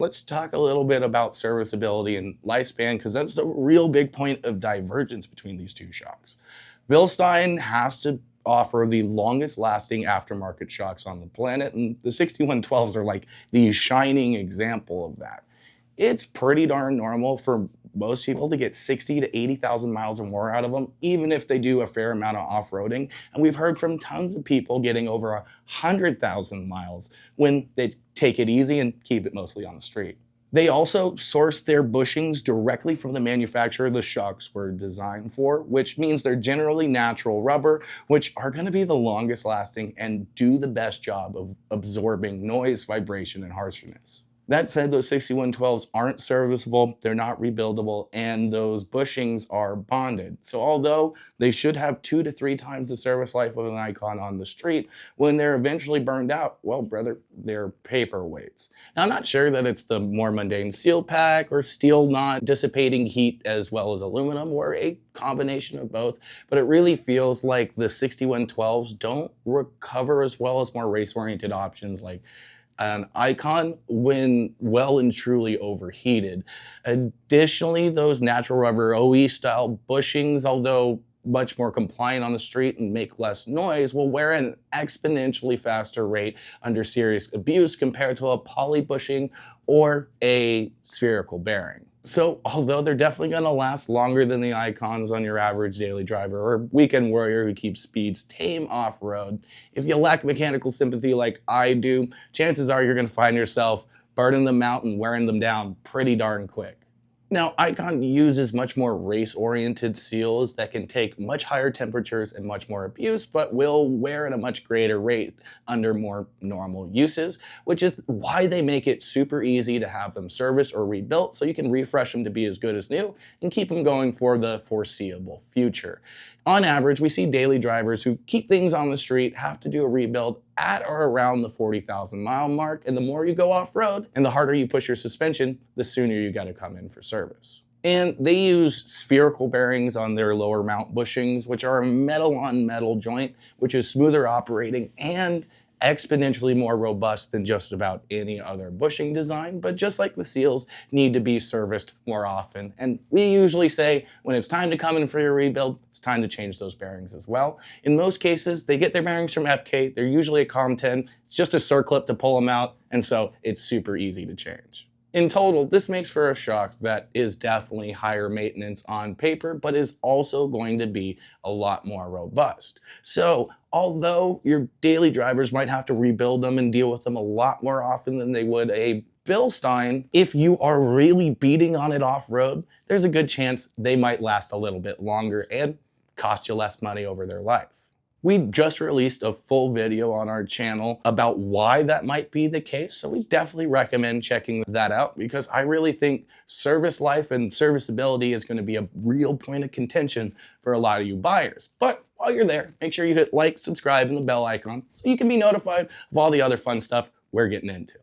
let's talk a little bit about serviceability and lifespan, because that's a real big point of divergence between these two shocks. Bilstein has to offer the longest lasting aftermarket shocks on the planet, and the 6112s are like the shining example of that. It's pretty darn normal for most people to get 60 to 80,000 miles or more out of them, even if they do a fair amount of off-roading. And we've heard from tons of people getting over 100,000 miles when they take it easy and keep it mostly on the street. They also source their bushings directly from the manufacturer the shocks were designed for, which means they're generally natural rubber, which are going to be the longest lasting and do the best job of absorbing noise, vibration, and harshness. That said, those 6112s aren't serviceable, they're not rebuildable, and those bushings are bonded. So although they should have 2 to 3 times the service life of an Icon on the street, when they're eventually burned out, well, brother, they're paperweights. Now, I'm not sure that it's the more mundane seal pack or steel not dissipating heat as well as aluminum, or a combination of both, but it really feels like the 6112s don't recover as well as more race-oriented options like an Icon when well and truly overheated. Additionally, those natural rubber OE style bushings, although much more compliant on the street and make less noise, will wear an exponentially faster rate under serious abuse compared to a poly bushing or a spherical bearing. So although they're definitely going to last longer than the Icons on your average daily driver or weekend warrior who keeps speeds tame off-road, if you lack mechanical sympathy like I do, chances are you're going to find yourself burning them out and wearing them down pretty darn quick. Now, Icon uses much more race-oriented seals that can take much higher temperatures and much more abuse, but will wear at a much greater rate under more normal uses, which is why they make it super easy to have them serviced or rebuilt so you can refresh them to be as good as new and keep them going for the foreseeable future. On average, we see daily drivers who keep things on the street have to do a rebuild at or around the 40,000 mile mark, and the more you go off-road and the harder you push your suspension, the sooner you got to come in for service. And they use spherical bearings on their lower mount bushings, which are a metal-on-metal joint, which is smoother operating and exponentially more robust than just about any other bushing design, but just like the seals, need to be serviced more often. And we usually say when it's time to come in for your rebuild, it's time to change those bearings as well. In most cases, they get their bearings from FK. They're usually a COM10. It's just a circlip to pull them out, and so it's super easy to change. In total, this makes for a shock that is definitely higher maintenance on paper, but is also going to be a lot more robust. So although your daily drivers might have to rebuild them and deal with them a lot more often than they would a Bilstein, if you are really beating on it off-road, there's a good chance they might last a little bit longer and cost you less money over their life. We just released a full video on our channel about why that might be the case, so we definitely recommend checking that out because I really think service life and serviceability is going to be a real point of contention for a lot of you buyers. But while you're there, make sure you hit like, subscribe, and the bell icon so you can be notified of all the other fun stuff we're getting into.